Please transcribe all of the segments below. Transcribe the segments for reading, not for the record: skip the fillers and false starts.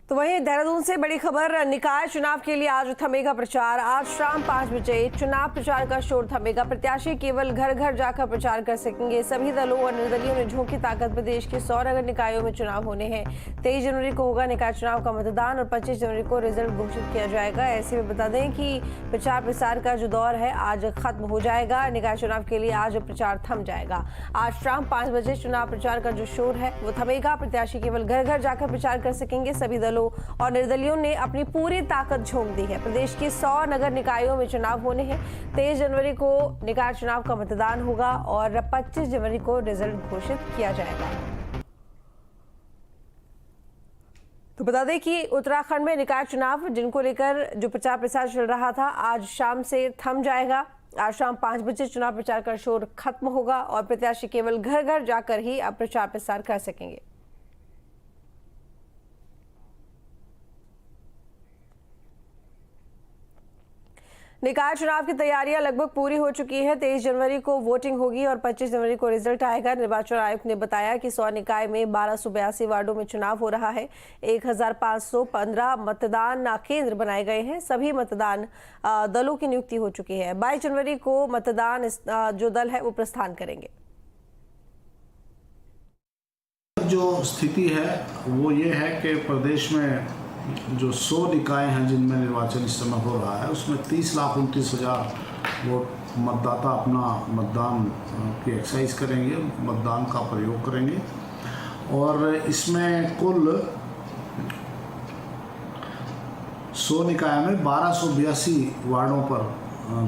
तो वहीं देहरादून से बड़ी खबर, निकाय चुनाव के लिए आज थमेगा प्रचार। आज शाम 5 बजे चुनाव प्रचार का शोर थमेगा। प्रत्याशी केवल घर घर जाकर प्रचार कर सकेंगे। सभी दलों और निर्दलियों ने झोंकी ताकत। प्रदेश के 100 नगर निकायों में चुनाव होने हैं। 23 जनवरी को होगा निकाय चुनाव का मतदान और 25 जनवरी को रिजल्ट घोषित किया जाएगा। ऐसे में बता दें कि प्रचार प्रसार का जो दौर है आज खत्म हो जाएगा। निकाय चुनाव के लिए आज प्रचार थम जाएगा। आज शाम 5 बजे चुनाव प्रचार का जो शोर है वो थमेगा। प्रत्याशी केवल घर घर जाकर प्रचार कर सकेंगे। सभी दलों और निर्दलियों ने अपनी पूरी ताकत झोंक दी है। प्रदेश के 100 नगर निकायों में चुनाव होने हैं। 23 जनवरी को निकाय चुनाव का मतदान होगा और 25 जनवरी को रिजल्ट घोषित किया जाएगा। तो बता दें कि उत्तराखंड में निकाय चुनाव जिनको लेकर जो प्रचार प्रसार चल रहा था आज शाम से थम जाएगा। आज शाम 5 बजे चुनाव प्रचार का शोर खत्म होगा और प्रत्याशी केवल घर घर जाकर ही अब प्रचार प्रसार कर सकेंगे। निकाय चुनाव की तैयारियां लगभग पूरी हो चुकी है। 23 जनवरी को वोटिंग होगी और 25 जनवरी को रिजल्ट आएगा। निर्वाचन आयोग ने बताया कि 100 निकाय में 1282 वार्डों में चुनाव हो रहा है। 1515 मतदान केंद्र बनाए गए हैं। सभी मतदान दलों की नियुक्ति हो चुकी है। 22 जनवरी को मतदान जो दल है वो प्रस्थान करेंगे। जो स्थिति है वो ये है कि प्रदेश में जो 100 निकाय हैं जिनमें निर्वाचन इस समय हो रहा है उसमें 30,29,000 वोट मतदाता अपना मतदान की एक्सरसाइज करेंगे, मतदान का प्रयोग करेंगे। और इसमें कुल 100 निकाय में 1282 वार्डों पर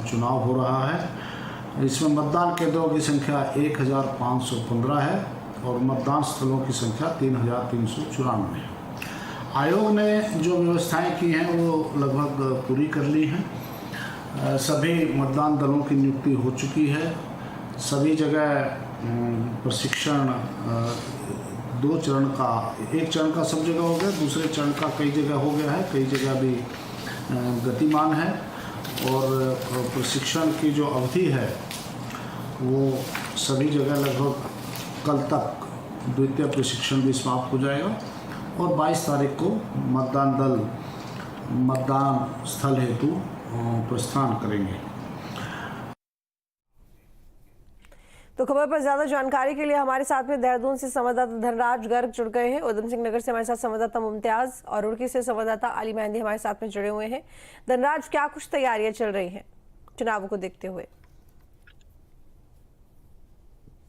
चुनाव हो रहा है। इसमें मतदान केंद्रों की संख्या 1515 है और मतदान स्थलों की संख्या 3394 है। आयोग ने जो व्यवस्थाएं की हैं वो लगभग पूरी कर ली हैं। सभी मतदान दलों की नियुक्ति हो चुकी है। सभी जगह प्रशिक्षण 2 चरण का, एक चरण का सब जगह हो गया, दूसरे चरण का कई जगह हो गया है, कई जगह भी गतिमान है। और प्रशिक्षण की जो अवधि है वो सभी जगह लगभग कल तक द्वितीय प्रशिक्षण भी समाप्त हो जाएगा और 22 तारीख को मतदान दल मतदान स्थल हेतु प्रस्थान करेंगे। तो खबर पर ज्यादा जानकारी के लिए हमारे साथ में देहरादून से संवाददाता धनराज गर्ग जुड़ गए हैं। उधम सिंह नगर से हमारे साथ संवाददाता मुमताज और रुड़की से संवाददाता अली मेहंदी हमारे साथ में जुड़े हुए हैं। धनराज, क्या कुछ तैयारियां चल रही हैं चुनाव को देखते हुए?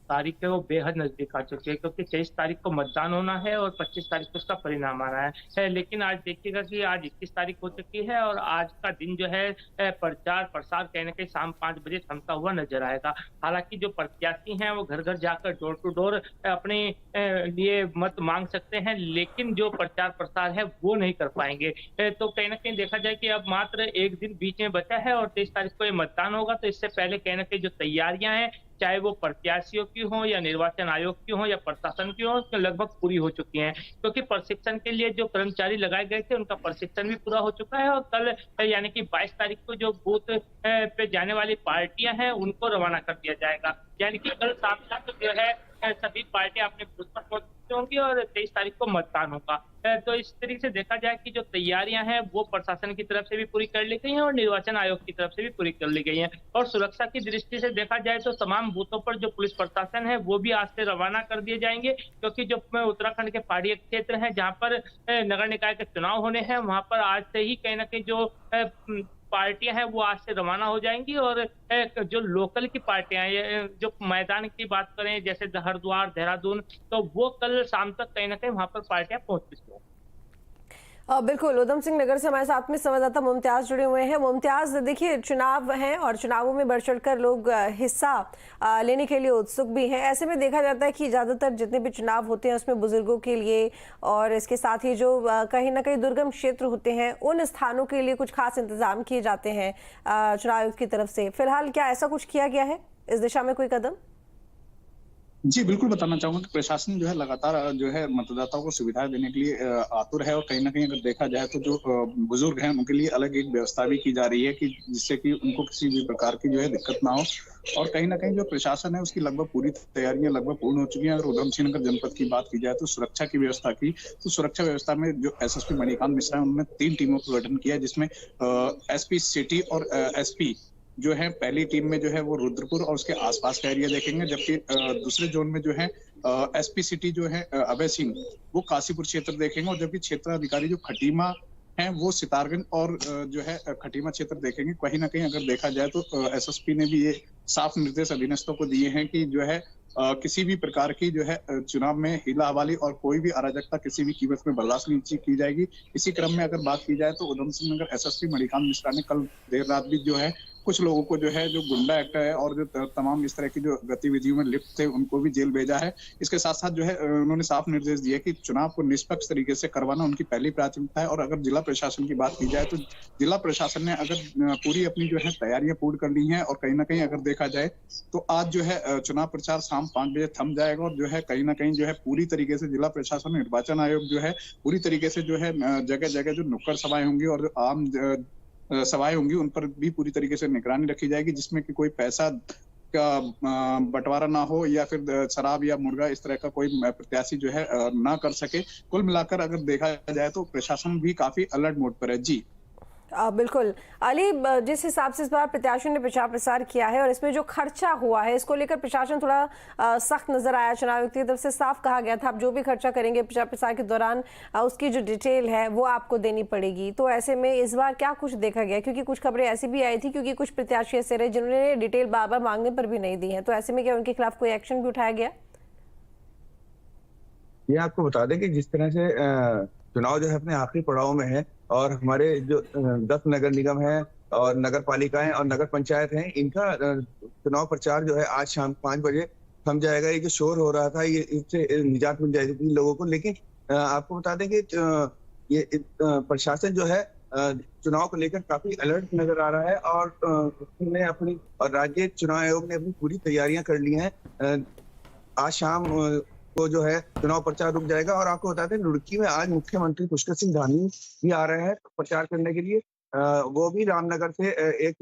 तारीख है वो बेहद नजदीक आ चुकी है क्योंकि 23 तारीख को मतदान होना है और 25 तारीख को उसका परिणाम आना है। लेकिन आज देखिएगा कि आज 21 तारीख हो चुकी है और आज का दिन जो है प्रचार प्रसार कहीं ना कहीं शाम 5 बजे थमता हुआ नजर आएगा। हालांकि जो प्रत्याशी हैं वो घर घर जाकर डोर टू डोर अपने लिए मत मांग सकते हैं, लेकिन जो प्रचार प्रसार है वो नहीं कर पाएंगे। तो कहीं ना कहीं देखा जाए कि अब मात्र एक दिन बीच में बचा है और 23 तारीख को ये मतदान होगा। तो इससे पहले कहीं ना कहीं जो तैयारियां हैं चाहे वो प्रत्याशियों की हो या निर्वाचन आयोग की हो या प्रशासन की हो, लगभग पूरी हो चुकी हैं। क्योंकि प्रशिक्षण के लिए जो कर्मचारी लगाए गए थे उनका प्रशिक्षण भी पूरा हो चुका है और कल यानी कि 22 तारीख को जो बूथ पे जाने वाली पार्टियां हैं उनको रवाना कर दिया जाएगा। यानी कि कल शाम तक जो है सभी पार्टियां अपने बूथ पर पहुंच होंगी और 23 तारीख को मतदान होगा। तो इस तरीके से देखा जाए कि जो तैयारियां हैं वो प्रशासन की तरफ से भी पूरी कर ली गई हैं और निर्वाचन आयोग की तरफ से भी पूरी कर ली गई हैं। और सुरक्षा की दृष्टि से देखा जाए तो तमाम बूथों पर जो पुलिस प्रशासन है वो भी आज से रवाना कर दिए जाएंगे, क्योंकि जो उत्तराखंड के पहाड़ी क्षेत्र हैं जहाँ पर नगर निकाय के चुनाव होने हैं वहां पर आज से ही कहीं ना कहीं जो पार्टियां हैं वो आज से रवाना हो जाएंगी और जो लोकल की पार्टियां हैं जो मैदान की बात करें जैसे हरिद्वार, देहरादून, तो वो कल शाम तक कहीं ना कहीं वहां पर पार्टियां पहुंच चुकी हैं। बिल्कुल, उधम सिंह नगर से हमारे साथ में संवाददाता मुमताज जुड़े हुए हैं। मुमताज, देखिए चुनाव हैं और चुनावों में बढ़ चढ़कर लोग हिस्सा लेने के लिए उत्सुक भी हैं। ऐसे में देखा जाता है कि ज़्यादातर जितने भी चुनाव होते हैं उसमें बुजुर्गों के लिए और इसके साथ ही जो कहीं ना कहीं दुर्गम क्षेत्र होते हैं उन स्थानों के लिए कुछ खास इंतजाम किए जाते हैं चुनाव आयोग की तरफ से। फिलहाल क्या ऐसा कुछ किया गया है इस दिशा में कोई कदम? जी बिल्कुल, बताना चाहूंगा कि प्रशासन जो है लगातार जो है मतदाताओं को सुविधाएं देने के लिए आतुर है और कहीं ना कहीं अगर देखा जाए तो जो बुजुर्ग हैं उनके लिए अलग एक व्यवस्था भी की जा रही है कि जिससे कि उनको किसी भी प्रकार की जो है दिक्कत ना हो और कहीं ना कहीं जो प्रशासन है उसकी लगभग पूरी तैयारियां लगभग पूर्ण हो चुकी हैं। अगर उधमसिंह नगर जनपद की बात की जाए तो सुरक्षा की व्यवस्था की, तो सुरक्षा व्यवस्था में जो एसएसपी मणिकांत मिश्रा है उन्होंने 3 टीमों का गठन किया, जिसमें एसपी सिटी और एसपी जो है पहली टीम में जो है वो रुद्रपुर और उसके आसपास का एरिया देखेंगे, जबकि दूसरे जोन में जो है एसपी सिटी जो है अभय सिंह वो काशीपुर क्षेत्र देखेंगे, और जबकि क्षेत्र अधिकारी जो खटीमा हैं वो सितारगंज और जो है खटीमा क्षेत्र देखेंगे। कहीं ना कहीं अगर देखा जाए तो एसएसपी ने भी ये साफ निर्देश अधीनस्थों को दिए हैं कि जो है किसी भी प्रकार की जो है चुनाव में हीला हवाली और कोई भी अराजकता किसी भी कीमत में बर्दाश्त नहीं की जाएगी। इसी क्रम में अगर बात की जाए तो उधमसिंह नगर एसएसपी मणिकांत मिश्रा ने कल देर रात भी जो है कुछ लोगों को जो है जो गुंडा एक्ट है और जो तमाम इस तरह की जो गतिविधियों में लिप्त थे उनको भी जेल भेजा है। इसके साथ साथ जो है उन्होंने साफ निर्देश दिए कि चुनाव को निष्पक्ष तरीके से करवाना उनकी पहली प्राथमिकता है। और अगर जिला प्रशासन की बात की जाए तो जिला प्रशासन ने अगर पूरी अपनी जो है तैयारियां पूर्ण कर ली हैं, और कहीं ना कहीं अगर देखा जाए तो आज जो है चुनाव प्रचार शाम 5 बजे थम जाएगा, और जो है कहीं ना कहीं जो है पूरी तरीके से जिला प्रशासन निर्वाचन आयोग जो है पूरी तरीके से जो है जगह जगह जो नुक्कड़ सभाएं होंगी और जो आम सभाएं होंगी उन पर भी पूरी तरीके से निगरानी रखी जाएगी, जिसमें कि कोई पैसा का बंटवारा ना हो या फिर शराब या मुर्गा इस तरह का कोई प्रत्याशी जो है ना कर सके। कुल मिलाकर अगर देखा जाए तो प्रशासन भी काफी अलर्ट मोड पर है। जी बिल्कुल अली, जिस हिसाब से इस बार प्रत्याशियों ने प्रचार प्रसार किया है और इसमें जो खर्चा हुआ है इसको लेकर प्रशासन थोड़ा सख्त नजर आया। चुनाव आयोग की तरफ से साफ कहा गया था आप जो भी खर्चा करेंगे प्रचार प्रसार के दौरान उसकी जो डिटेल है वो आपको देनी पड़ेगी। तो ऐसे में इस बार क्या कुछ देखा गया, क्योंकि कुछ खबरें ऐसी भी आई थी क्योंकि कुछ प्रत्याशी ऐसे रहे जिन्होंने डिटेल बार बार मांगने पर भी नहीं दी है, तो ऐसे में क्या उनके खिलाफ कोई एक्शन भी उठाया गया? ये आपको बता दें कि जिस तरह से चुनाव जो है अपने आखिरी पड़ाव में है और हमारे जो 10 नगर निगम है और नगर पालिकाएं और नगर पंचायत हैं, इनका चुनाव प्रचार जो है आज शाम 5 बजे थम जाएगा। ये जो शोर हो रहा था ये इससे निजात मिल जाएगी लोगों को। लेकिन आपको बता दें कि ये प्रशासन जो है चुनाव को लेकर काफी अलर्ट नजर आ रहा है, और उसने अपनी और राज्य चुनाव आयोग ने अपनी पूरी तैयारियां कर ली हैं। आज शाम को जो है चुनाव प्रचार रुक जाएगा। और आपको बताते हैं रुड़की में आज मुख्यमंत्री पुष्कर सिंह धामी भी आ रहे हैं प्रचार करने के लिए। वो भी रामनगर से एक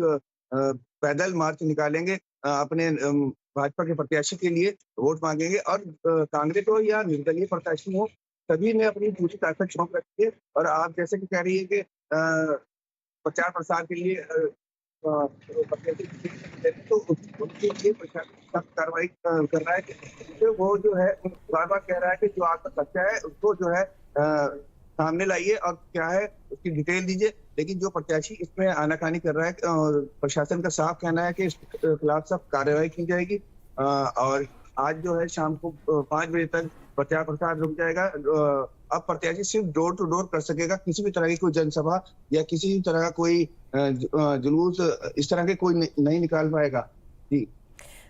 पैदल मार्च निकालेंगे, अपने भाजपा के प्रत्याशी के लिए वोट मांगेंगे। और कांग्रेस हो या निर्दलीय प्रत्याशी हो, सभी ने अपनी पूरी ताकत झोंक रखी है। और आप जैसे कि कह रही है कि प्रचार प्रसार के लिए तो उनके लिए प्रशासन सख्त कार्रवाई कर रहा है कि वो जो है बार बार कह रहा है कि जो आपका सच्चा है उसको जो है सामने लाइए और क्या है उसकी डिटेल दीजिए। लेकिन जो प्रत्याशी इसमें आनाकानी कर रहा है, प्रशासन का साफ कहना है कि इसके खिलाफ सख्त कार्रवाई की जाएगी। और आज जो है शाम को 5 बजे तक प्रचार प्रसार रुक जाएगा। अब प्रत्याशी सिर्फ डोर टू डोर कर सकेगा, किसी भी तरह की कोई जनसभा या किसी भी तरह का कोई जुलूस इस तरह के कोई नहीं निकाल पाएगा। जी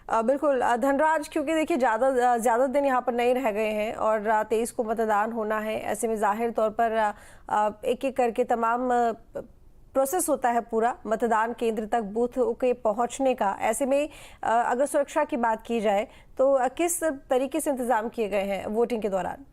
बिल्कुल धनराज, क्योंकि देखिए ज़्यादा दिन यहाँ पर नहीं रह गए हैं और 23 को मतदान होना है। ऐसे में जाहिर तौर पर एक एक करके तमाम प्रोसेस होता है पूरा मतदान केंद्र तक बूथ के पहुंचने का। ऐसे में अगर सुरक्षा की बात की जाए तो किस तरीके से इंतजाम किए गए हैं वोटिंग के दौरान?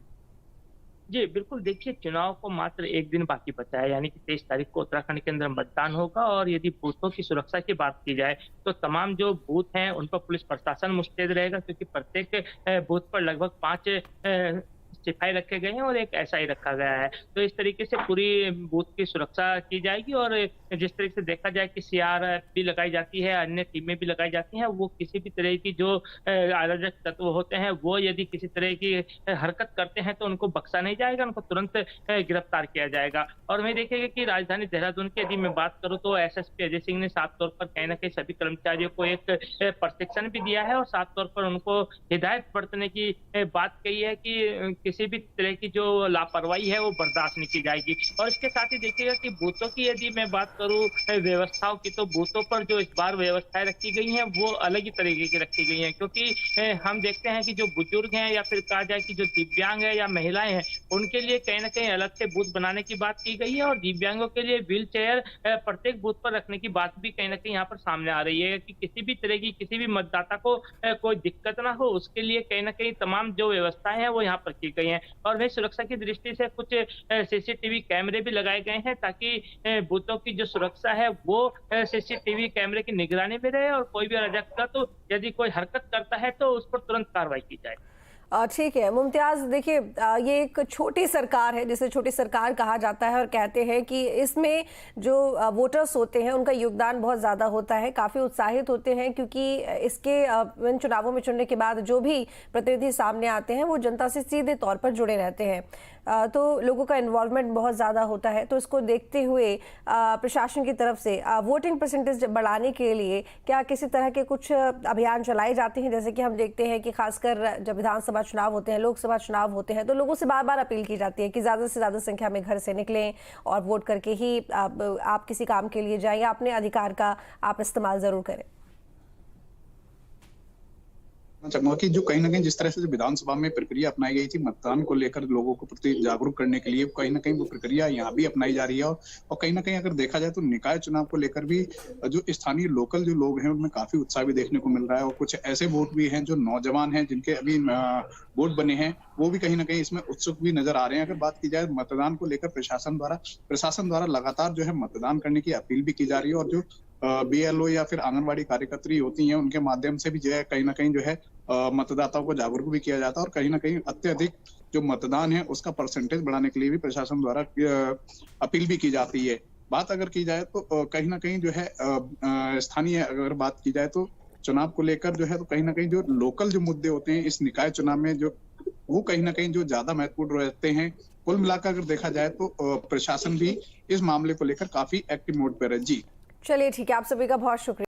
जी बिल्कुल, देखिए चुनाव को मात्र एक दिन बाकी बचा है, यानी कि 23 तारीख को उत्तराखंड के अंदर मतदान होगा। और यदि बूथों की सुरक्षा की बात की जाए तो तमाम जो बूथ हैं उन पर पुलिस प्रशासन मुस्तैद रहेगा, क्योंकि प्रत्येक बूथ पर लगभग 5 सिपाही रखे गए हैं और एक एसआई रखा गया है। तो इस तरीके से पूरी बूथ की सुरक्षा की जाएगी। और जिस तरीके से देखा जाए कि सीआरपीएफ भी लगाई जाती है, अन्य टीमें भी लगाई जाती हैं, वो किसी भी तरह की जो अराजक तत्व होते हैं वो यदि किसी तरह की हरकत करते हैं तो उनको बख्शा नहीं जाएगा, उनको तुरंत गिरफ्तार किया जाएगा। और मैं देखेंगे कि राजधानी देहरादून की यदि मैं बात करूँ तो एसएसपी अजय सिंह ने साफ तौर पर कहीं ना कहीं सभी कर्मचारियों को एक प्रशिक्षण भी दिया है और साफ तौर पर उनको हिदायत बरतने की बात कही है कि किसी भी तरह की जो लापरवाही है वो बर्दाश्त नहीं की जाएगी। और इसके साथ ही देखिएगा कि बूथों की यदि मैं बात करूं व्यवस्थाओं की, तो बूथों पर जो इस बार व्यवस्थाएं रखी गई हैं वो अलग ही तरीके की रखी गई हैं, क्योंकि हम देखते हैं कि जो बुजुर्ग हैं या फिर कहा जाए कि जो दिव्यांग है या महिलाएं हैं उनके लिए कहीं ना कहीं अलग से बूथ बनाने की बात की गई है। और दिव्यांगों के लिए व्हील चेयर प्रत्येक बूथ पर रखने की बात भी कहीं ना कहीं यहाँ पर सामने आ रही है कि किसी भी तरह की किसी भी मतदाता को कोई दिक्कत ना हो, उसके लिए कहीं ना कहीं तमाम जो व्यवस्थाएं हैं वो यहाँ पर की गई गई हैं। और वही सुरक्षा की दृष्टि से कुछ सीसीटीवी कैमरे भी लगाए गए हैं, ताकि बूथों की जो सुरक्षा है वो सीसीटीवी कैमरे की निगरानी में रहे, और कोई भी अराजकता तो यदि कोई हरकत करता है तो उस पर तुरंत कार्रवाई की जाए। ठीक है मुमताज, देखिए ये एक छोटी सरकार है जिसे छोटी सरकार कहा जाता है और कहते हैं कि इसमें जो वोटर्स होते हैं उनका योगदान बहुत ज़्यादा होता है, काफ़ी उत्साहित होते हैं, क्योंकि इसके इन चुनावों में चुनने के बाद जो भी प्रतिनिधि सामने आते हैं वो जनता से सीधे तौर पर जुड़े रहते हैं, तो लोगों का इन्वॉल्वमेंट बहुत ज़्यादा होता है। तो इसको देखते हुए प्रशासन की तरफ से वोटिंग परसेंटेज बढ़ाने के लिए क्या किसी तरह के कुछ अभियान चलाए जाते हैं? जैसे कि हम देखते हैं कि खासकर जब विधानसभा चुनाव होते हैं, लोकसभा चुनाव होते हैं, तो लोगों से बार बार अपील की जाती है कि ज़्यादा से ज़्यादा संख्या में घर से निकलें और वोट करके ही आप किसी काम के लिए जाएं या अपने अधिकार का आप इस्तेमाल ज़रूर करें। चाहूंगा कि जो कहीं ना कहीं जिस तरह से जो विधानसभा में प्रक्रिया अपनाई गई थी मतदान को लेकर लोगों को प्रति जागरूक करने के लिए, कहीं ना कहीं वो प्रक्रिया यहाँ भी अपनाई जा रही है। और कहीं ना कहीं अगर देखा जाए तो निकाय चुनाव को लेकर भी जो स्थानीय लोकल जो लोग हैं उनमें काफी उत्साह भी देखने को मिल रहा है। और कुछ ऐसे वोट भी हैं जो नौजवान हैं जिनके अभी वोट बने हैं, वो भी कहीं ना कहीं इसमें उत्सुक भी नजर आ रहे हैं। अगर बात की जाए मतदान को लेकर प्रशासन द्वारा लगातार जो है मतदान करने की अपील भी की जा रही है। और जो BLO या फिर आंगनबाड़ी कार्यकर्त्री होती हैं उनके माध्यम से भी जो है कहीं ना कहीं जो है मतदाताओं को जागरूक भी किया जाता है। और कहीं ना कहीं अत्यधिक जो मतदान है उसका परसेंटेज बढ़ाने के लिए भी प्रशासन द्वारा अपील भी की जाती है। बात अगर की जाए तो कहीं ना कहीं जो है स्थानीय अगर बात की जाए तो चुनाव को लेकर जो है तो कहीं ना कहीं जो लोकल जो मुद्दे होते हैं इस निकाय चुनाव में जो वो कहीं ना कहीं जो ज्यादा महत्वपूर्ण रहते हैं। कुल मिलाकर अगर देखा जाए तो प्रशासन भी इस मामले को लेकर काफी एक्टिव मोड पर है। जी चलिए ठीक है, आप सभी का बहुत शुक्रिया।